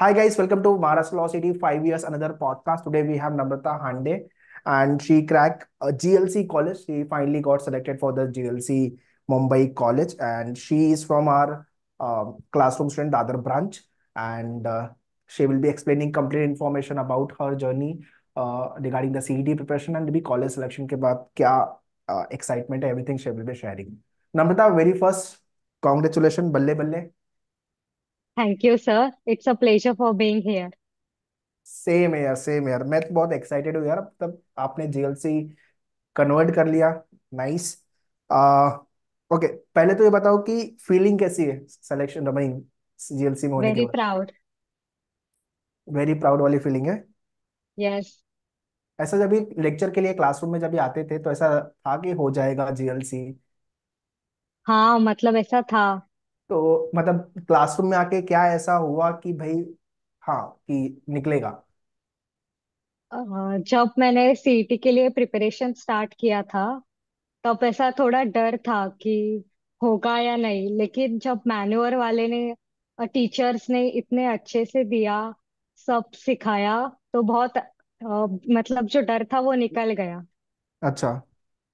Hi guys, welcome to Maharashtra Law City 5 years another podcast. Today we have Namrata Hande and she cracked a GLC college. She finally got selected for the GLC Mumbai college and she is from our classroom student Dadar branch and she will be explaining complete information about her journey regarding the CET preparation and the college selection के बाद क्या excitement है everything she will be sharing. Namrata, very first congratulations, बल्ले बल्ले. Thank you, sir. It's a pleasure for being here. Same है यार, same है यार. मैं तो बहुत एक्साइटेड हूँ यार. अब तब आपने जीएलसी कन्वर्ट कर लिया. नाइस. आ ओके, पहले तो ये बताओ कि फीलिंग कैसी है सिलेक्शन रमिंग जीएलसी में होने के Very बाद. proud. वेरी प्राउड वाली फीलिंग है. Yes. ऐसा जब भी लेक्चर के लिए क्लासरूम में जब भी आते थे तो ऐसा था कि हो जाएगा जीएलसी. हाँ, मतलब ऐसा था। तो मतलब क्लासरूम में आके क्या ऐसा हुआ कि भाई हाँ कि निकलेगा. जब मैंने सीईटी के लिए प्रिपरेशन स्टार्ट किया था, तब ऐसा थोड़ा डर था कि होगा या नहीं। लेकिन जब मैन्योर वाले ने, टीचर्स ने इतने अच्छे से दिया, सब सिखाया, तो बहुत मतलब जो डर था वो निकल गया। अच्छा.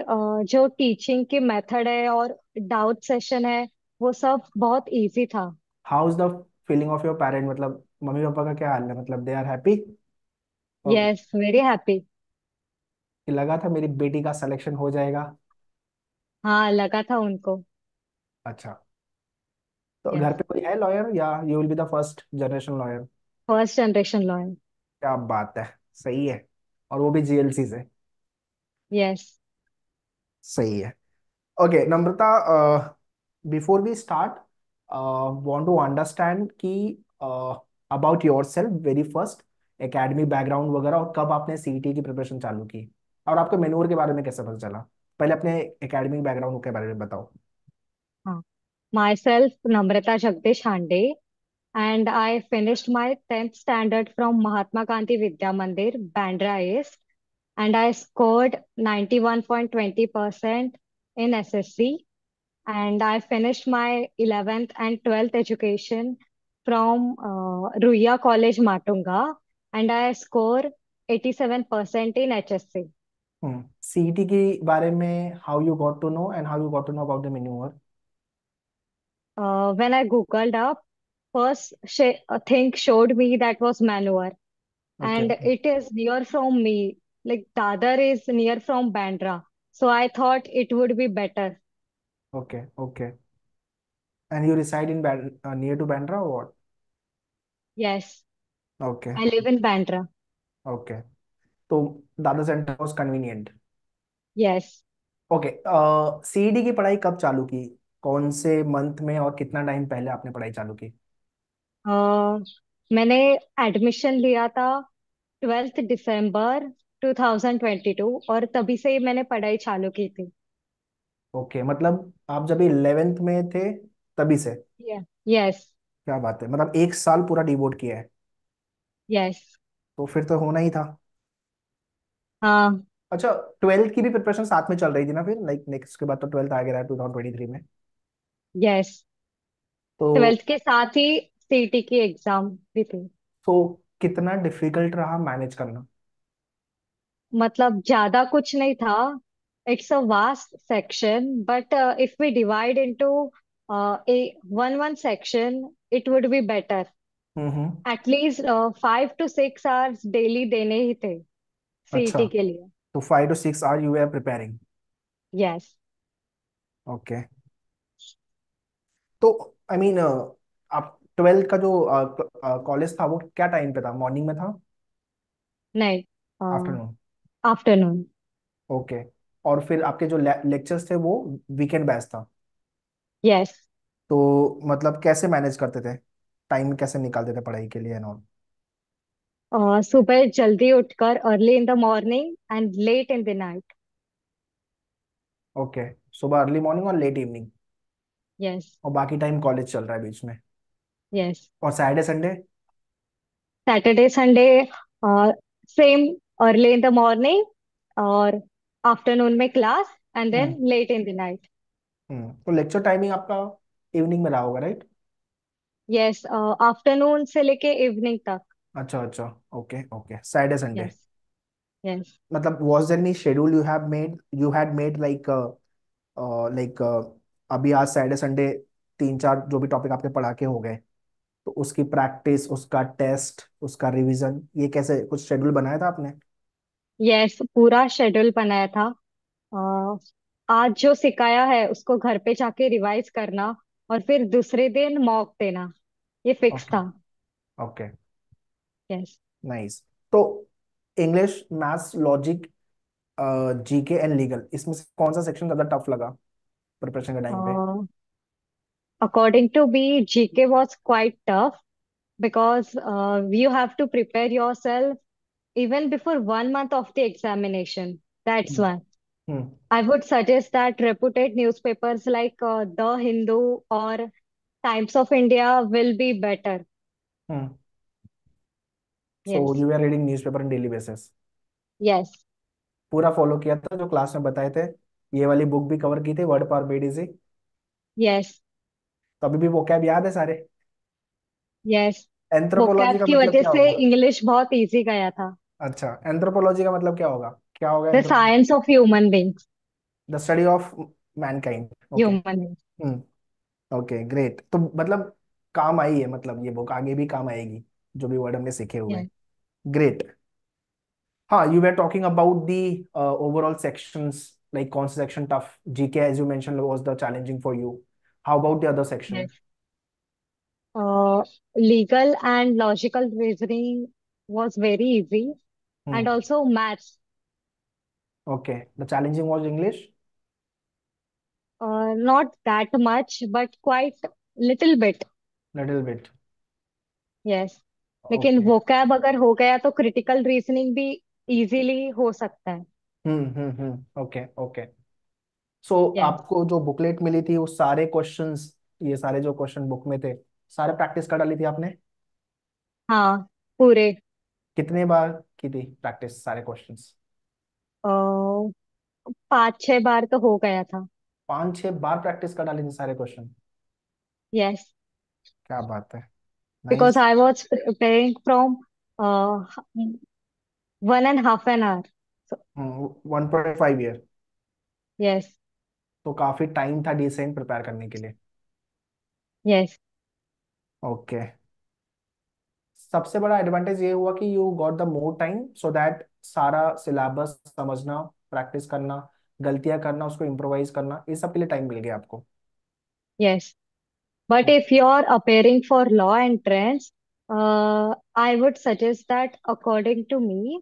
जो टीचिंग की मेथड है और डाउट सेशन है, वो सब बहुत इजी था। How is the feeling of your parent, मतलब मम्मी पापा का क्या हाल है, मतलब they are happy. Yes, very happy. कि लगा था मेरी बेटी का सिलेक्शन हो जाएगा. हाँ, लगा था उनको। अच्छा. तो घर यस। पे कोई है लॉयर या you will be the first generation lawyer. First generation lawyer. क्या बात है. सही है. और वो भी जीएलसी से. यस। सही है. Okay Namrata, before we start want to understand कि about yourself very first, academic background वगैरह, और कब आपने सीईटी की प्रिपरेशन चालू की और आपको मेनूर के बारे में कैसे पता चला. पहले अपने एकेडमिक बैकग्राउंड के बारे में बताओ. हाँ, my self Namrata Jagdish Hande, and I finished my 10th standard from Mahatma Gandhi Vidya Mandir, Bandra East, and I scored 91.20% in SSC, and I finished my 11th and 12th education from Ruia College, Matunga, and I score 87% in HSC. CET के बारे में how you got to know and how you got to know about the मेन्यूअर. When I googled up, first a thing showed me that was Manor, okay. and it is near from me. Like Dadar is near from Bandra, so I thought it would be better. Okay. Okay. And you reside in near to Bandra or what. Yes, okay. I live in Bandra. Okay. तो Dadar centre was convenient. Yes. Okay. CED की पढ़ाई कब चालू की, कौन से month में और कितना टाइम पहले आपने पढ़ाई चालू की. uh, मैंने एडमिशन लिया था 12th दिसंबर 2022, और तभी से ही मैंने पढ़ाई चालू की थी। ओके, मतलब आप जब 11th में थे तभी से. यस। क्या बात है, मतलब एक साल पूरा डिवोट किया है. यस। तो फिर तो होना ही था. हाँ। अच्छा. ट्वेल्थ की भी प्रिपरेशन साथ में चल रही थी ना फिर, लाइक नेक्स्ट के बाद तो ट्वेल्थ आ गया 2023 में. यस। तो 12th के साथ ही सीटी की एग्जाम भी थी। तो कितना डिफिकल्ट रहा मैनेज करना. मतलब ज्यादा कुछ नहीं था। It's a vast section, but if we divide into a one section, it would be better. Hmm. At least 5 to 6 hours daily देने ही थे अच्छा. सीईटी के लिए। तो 5 to 6 hours you are preparing. Yes. Okay. तो आई मीन आप twelfth का जो कॉलेज था वो क्या टाइम पे था, मॉर्निंग में था, नहीं, आफ्टरनून. आफ्टरनून। ओके. और फिर आपके जो लेक्चर्स थे वो वीकेंड बैच था. यस। तो मतलब कैसे मैनेज करते थे, टाइम कैसे निकालते थे पढ़ाई के लिए एंड ऑल. सुबह जल्दी उठकर early in the morning and let in the night. Okay. सुबह अर्ली मॉर्निंग और लेट इवनिंग. यस। और बाकी टाइम कॉलेज चल रहा है बीच में. यस। और Saturday Sunday. Saturday Sunday same, early in the morning और आफ्टरनून में class, and hmm. Then late in the night. तो लेक्चर टाइमिंग आपका इवनिंग में रहा होगा, राइट. यस, आफ्टरनून से लेके इवनिंग तक। अच्छा अच्छा। Okay okay, Saturday Sunday. Yes. Yes. मतलब was there any schedule you had made like like अभी आज सैटरडे संडे तीन चार जो भी टॉपिक आपके पढ़ा के हो गए, तो उसकी प्रैक्टिस, उसका टेस्ट, उसका रिवीजन, ये कैसे कुछ शेड्यूल बनाया था आपने? यस, पूरा शेड्यूल बनाया था। अ, आज जो सिखाया है उसको घर पे जाके रिवाइज करना, और फिर दूसरे दिन मॉक देना, ये फिक्स ओके था। ओके। यस। नाइस। तो English, maths, logic, GK and legal, इसमें से कौन सा सेक्शन ज्यादा टफ लगा प्रिपरेशन के टाइम पे? According to me, GK was quite tough because you have to prepare yourself even before 1 month of the examination. That's hmm why hmm I would suggest that reputed newspapers like The Hindu or Times of India will be better. Hmm. So Yes. You are reading newspaper on daily basis? Yes. पूरा follow किया था जो class में बताए थे? ये वाली book भी कवर की थी, word power made easy? Yes. तो अभी भी वो कैब याद है सारे? Yes. एंथ्रोपोलॉजी vocab का की मतलब वजह क्या से होगा? इंग्लिश बहुत इजी गया था। अच्छा, एंथ्रोपोलॉजी का मतलब क्या होगा? क्या होगा The anthropology? science of human beings. The study of Mankind. Okay. Human beings. Hmm. Okay great. तो मतलब काम आई है, मतलब ये बुक आगे भी काम आएगी, जो भी वर्ड हमने सीखे हुए हैं। Yes. ग्रेट। हाँ, you were talking about the overall sections, like कौन सा section tough? GK as you mention was the challenging for you. How about the other section? Yes. Legal and logical reasoning was very easy, and hmm. also maths. Okay, the challenging was English? Not that much, but quite little bit. Little bit. Yes. लेकिन okay. vocab अगर हो गया तो critical reasoning भी easily हो सकता है। Okay okay. So Yes. आपको जो बुकलेट मिली थी, वो सारे क्वेश्चंस, ये सारे जो क्वेश्चन बुक में थे, सारे प्रैक्टिस कर डाली थी आपने? हाँ, पूरे। कितने बार की थी प्रैक्टिस सारे क्वेश्चंस? 5-6 बार तो हो गया था। पांच छह बार प्रैक्टिस कर डाली थी सारे क्वेश्चन? Yes. क्या बात है। Because nice. I was preparing from uh, 1.5 an hour. So, 1.5 year? yes. तो काफी टाइम था डिसेंट प्रिपेयर करने के लिए। Yes. ओके। सबसे बड़ा एडवांटेज ये हुआ कि you got the more time so that सारा सिलेबस समझना, प्रैक्टिस करना, गलतियां करना, उसको इम्प्रोवाइज करना, ये सब के लिए टाइम मिल गया आपको। Yes. But if you're appearing for law entrance, I would suggest that, according to me,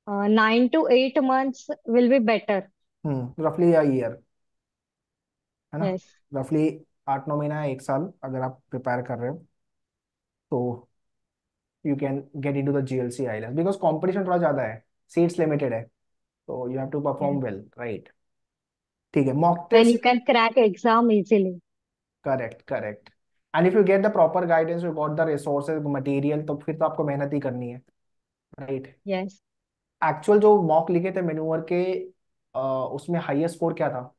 9 to 8 months will be better. रफली ईयर, है ना? Yes. रफली 8 9 महीना या एक साल अगर आप प्रिपेयर कर रहे हो, तो you can get into the GLC IELTS, because competition थोड़ा ज्यादा है, सीट्स लिमिटेड है, तो you have to perform Yes. Well, right? ठीक है, mock Then test. you can crack exam easily. Correct correct. And if you get the proper guidance, you got the resources material, तो फिर तो आपको मेहनत ही करनी है, राइट? Yes. एक्चुअल जो मॉक लिखे थे मेन्यूअर के, उसमें हाईएस्ट स्कोर क्या था?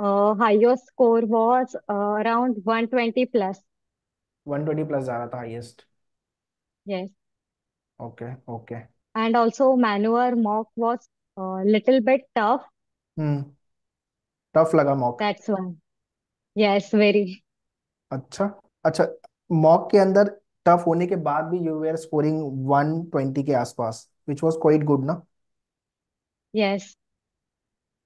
Highest score was around 120 plus. 120 plus जा रहा था highest? Yes. Okay okay. And also, manual mock was a little bit tough. Hmm. Tough लगा mock? That's why. Yes, very. अच्छा अच्छा। मॉक के अंदर टफ होने के बाद भी यू वेर स्कोरिंग 120 के आसपास, विच वाज क्वाइट गुड ना? Yes.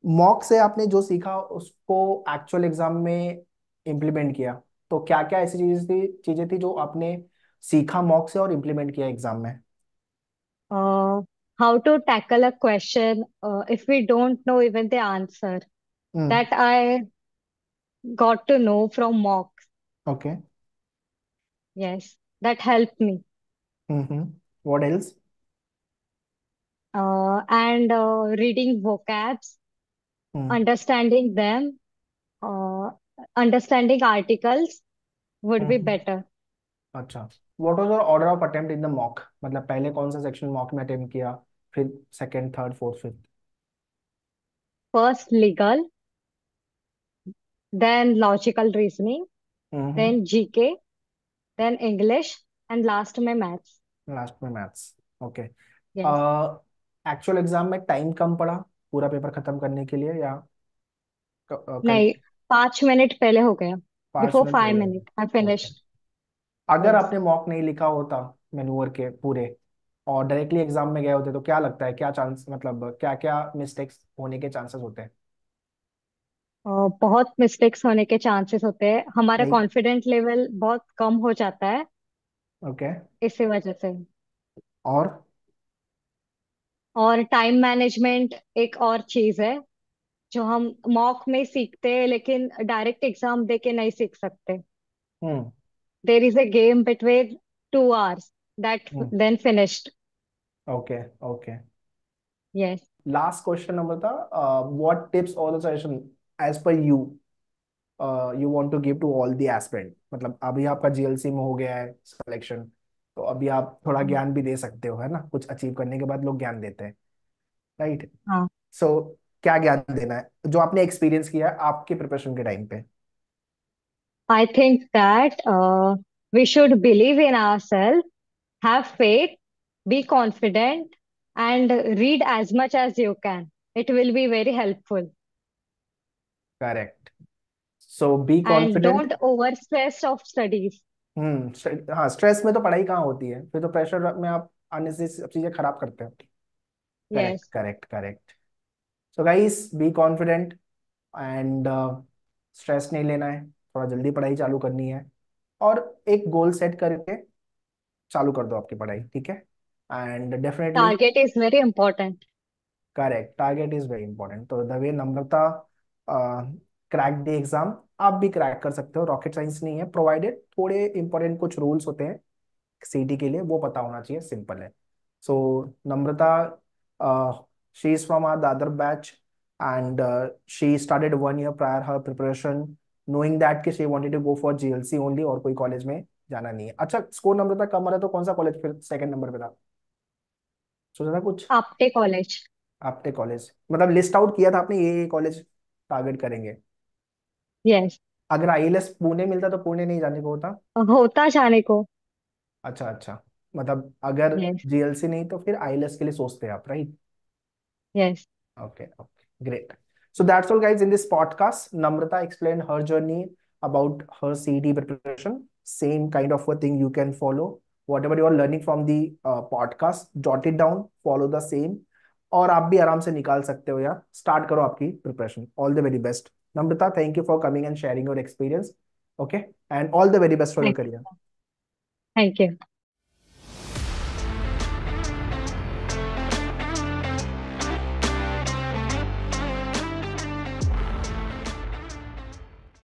मॉक से आपने जो सीखा उसको एक्चुअल एग्जाम में इम्प्लीमेंट किया, तो क्या क्या ऐसी चीजें थी जो आपने सीखा मॉक से और इम्प्लीमेंट किया एग्जाम में? uh, how to tackle a question if we don't know even the answer. Hmm. That I got to know from mocks. Okay. Yes, that helped me. What else? And reading vocabs, hmm understanding them, uh, understanding articles would be hmm. better. अच्छा, what was your order of attempt in the mock? मतलब पहले कौन सा section mock में attempt किया, फिर second, third, fourth, fifth? First legal, then logical reasoning, hmm then GK. Then English and last में maths. Last में maths. Okay. Yes. Actual exam में टाइम कम पड़ा पूरा पेपर खत्म करने के लिए, या कल नहीं, 5 मिनट पहले हो गया। 5 बिफोर मिनट फाइव पहले? Minute I okay. फिनिश्ड। अगर यस। आपने मॉक नहीं लिखा होता मैन्यूअर के पूरे और डायरेक्टली एग्जाम में गए होते, तो क्या लगता है क्या चांस, मतलब क्या क्या मिस्टेक्स होने के चांसेस होते हैं? बहुत मिस्टेक्स होने के चांसेस होते हैं, हमारा नहीं। कॉन्फिडेंट लेवल बहुत कम हो जाता है ओके। इसी वजह से। और और टाइम मैनेजमेंट एक और चीज है जो हम मॉक में सीखते हैं लेकिन डायरेक्ट एग्जाम दे के नहीं सीख सकते। Hmm. There is a game between 2 hours that hmm. then finished. Okay. Okay. Yes. Last question number था, व्हाट टिप्स और suggestion as per you you want to give to all the aspirant, मतलब अभी आपका GLC में हो गया है selection, तो अभी आप थोड़ा ज्ञान भी दे सकते हो, है ना? कुछ अचीव करने के बाद लोग ज्ञान देते हैं, राइट? हाँ। सो क्या ज्ञान देना है जो आपने एक्सपीरियंस किया है आपके प्रिपरेशन के टाइम पे? I think that we should believe in ourselves, have faith, be confident, and read as much as you can. It will be very helpful. Correct. So be And confident. don't over stress of studies. हाँ, stress में तो पढ़ाई कहाँ होती है, फिर तो pressure में आप आने से सब चीजें खराब करते हो। Correct, Yes. Correct, correct. So guys, be confident and stress नहीं लेना है, थोड़ा जल्दी पढ़ाई चालू करनी है, और एक गोल सेट करके चालू कर दो आपकी पढ़ाई, ठीक है? And definitely Target is very important. Correct, target is very important. तो the way Namrata crack the exam, आप भी क्रैक कर सकते हो, रॉकेट साइंस नहीं है, प्रोवाइडेड थोड़े इंपॉर्टेंट कुछ रूल्स होते हैं सीटी के लिए, वो पता होना चाहिए, सिंपल है। So Namrata, she is from our Dadar batch and she started 1 year prior her preparation, knowing that कि she wanted to go for GLC only, और कोई कॉलेज में जाना नहीं है। अच्छा, स्कोर नम्रता कम आ रहा तो कौन सा कॉलेज फिर सेकंड नंबर पे था? सोचा था कुछ? आपटे कॉलेज। आपने कॉलेज मतलब लिस्ट आउट किया था आपने, ये कॉलेज टारगेट करेंगे? यस। अगर आईएलएस पुणे मिलता तो पुणे नहीं जाने को होता? होता जाने को। अच्छा, अच्छा। मतलब अगर यस। जीएलसी नहीं तो फिर आईएलएस के लिए सोचते हैं आप, right? Yes. Okay, okay, great. So that's all, guys. In this podcast, Namrata explained her journey about her CET preparation. Same kind of a thing you can follow. Whatever you are learning from the podcast, jot it down, follow the same. और आप भी आराम से निकाल सकते हो यार, start करो आपकी preparation. All the very best Namrata, thank you for coming and sharing your experience. Okay, and all the very best for your career. Thank you.